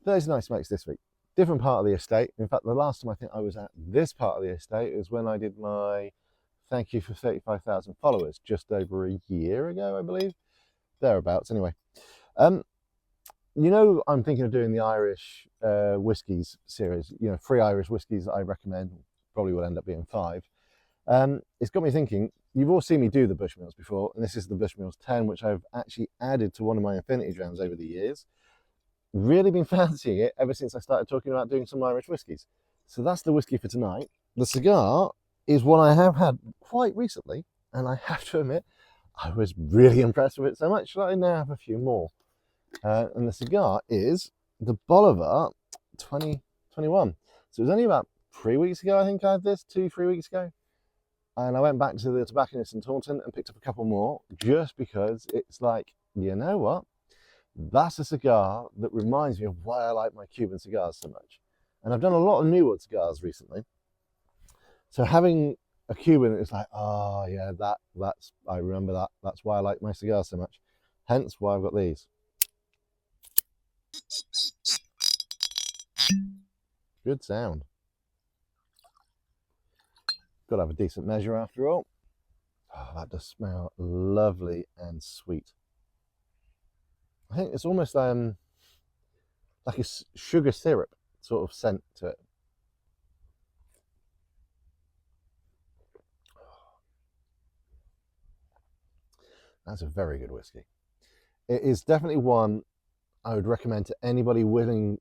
Thursday night smokes this week. Different part of the estate. In fact, the last time I think I was at this part of the estate is when I did my thank you for 35,000 followers just over a year ago, I believe. Thereabouts, anyway. You know, I'm thinking of doing the Irish whiskies series, 3 Irish whiskies that I recommend. Probably will end up being 5. It's got me thinking, you've all seen me do the Bushmills before, and this is the Bushmills 10, which I've actually added to one of my Infinity Drams over the years. Really been fancying it ever since I started talking about doing some Irish whiskies. So that's the whiskey for tonight. The cigar is one I have had quite recently, and I have to admit, I was really impressed with it so much that I now have a few more. And the cigar is the Bolivar 2021. So it was only about 3 weeks ago, I think I had this, 2-3 weeks ago. And I went back to the tobacconist in Taunton and picked up a couple more just because it's like, you know what? That's a cigar that reminds me of why I like my Cuban cigars so much. And I've done a lot of New Wood cigars recently. So having a Cuban is like, oh yeah, I remember that. That's why I like my cigars so much. Hence why I've got these. Good sound. Got to have a decent measure after all. Oh, that does smell lovely and sweet. I think it's almost like a sugar syrup sort of scent to it. That's a very good whiskey. It is definitely one I would recommend to anybody wishing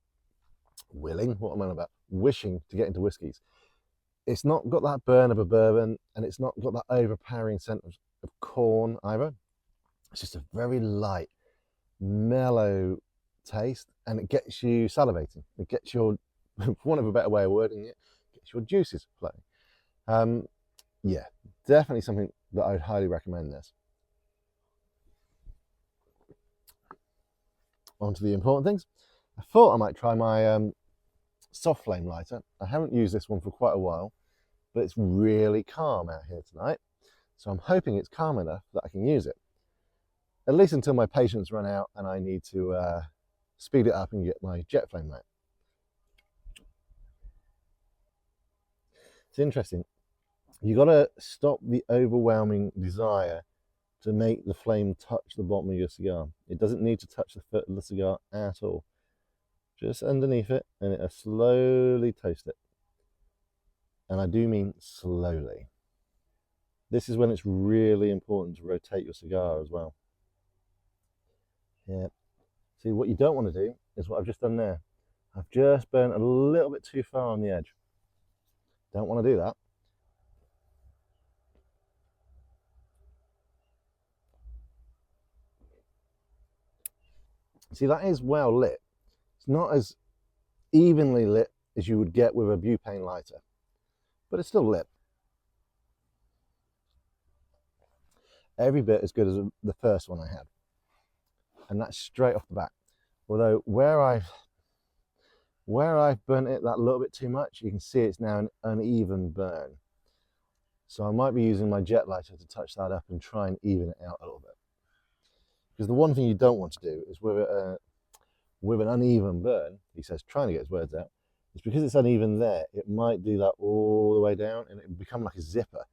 to get into whiskies. It's not got that burn of a bourbon, and it's not got that overpowering scent of corn either. It's just a very light, mellow taste, and it gets you salivating. It gets your, for want of a better way of wording it, gets your juices flowing. Yeah, definitely something that I would highly recommend this. On to the important things. I thought I might try my soft flame lighter. I haven't used this one for quite a while, but it's really calm out here tonight. So I'm hoping it's calm enough that I can use it. At least until my patience run out and I need to speed it up and get my jet flame light. It's interesting. You've got to stop the overwhelming desire to make the flame touch the bottom of your cigar. It doesn't need to touch the foot of the cigar at all. Just underneath it, and it'll slowly toast it. And I do mean slowly. This is when it's really important to rotate your cigar as well. Yeah. See, what you don't want to do is what I've just done there. I've just burnt a little bit too far on the edge. Don't want to do that. See, that is well lit. It's not as evenly lit as you would get with a butane lighter, but it's still lit. Every bit as good as the first one I had. And that's straight off the bat. Although where I've burnt it that little bit too much, you can see it's now an uneven burn. So I might be using my jet lighter to touch that up and try and even it out a little bit. Because the one thing you don't want to do is with an uneven burn, he says, trying to get his words out, it's because it's uneven there, it might do that all the way down and it become like a zipper.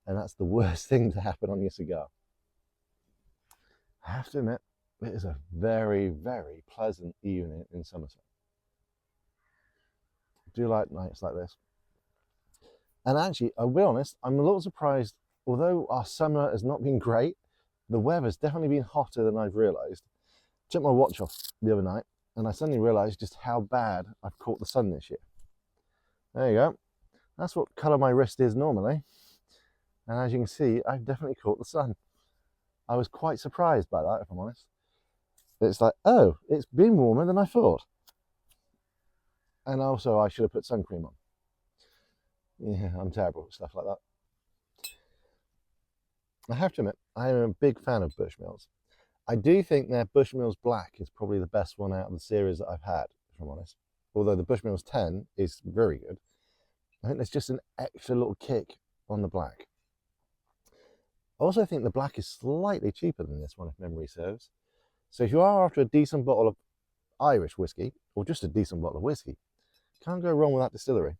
And that's the worst thing to happen on your cigar. I have to admit, it is a very, very pleasant evening in Somerset. I do like nights like this. And actually, I'll be honest, I'm a little surprised, although our summer has not been great, the weather's definitely been hotter than I've realised. I took my watch off the other night and I suddenly realised just how bad I've caught the sun this year. There you go. That's what colour my wrist is normally. And as you can see, I've definitely caught the sun. I was quite surprised by that, if I'm honest. It's like, oh, it's been warmer than I thought. And also, I should have put sun cream on. Yeah, I'm terrible at stuff like that. I have to admit, I am a big fan of Bushmills. I do think their Bushmills Black is probably the best one out of the series that I've had, if I'm honest. Although the Bushmills 10 is very good. I think there's just an extra little kick on the black. I also think the black is slightly cheaper than this one, if memory serves. So if you are after a decent bottle of Irish whiskey, or just a decent bottle of whiskey. Can't go wrong with that distillery.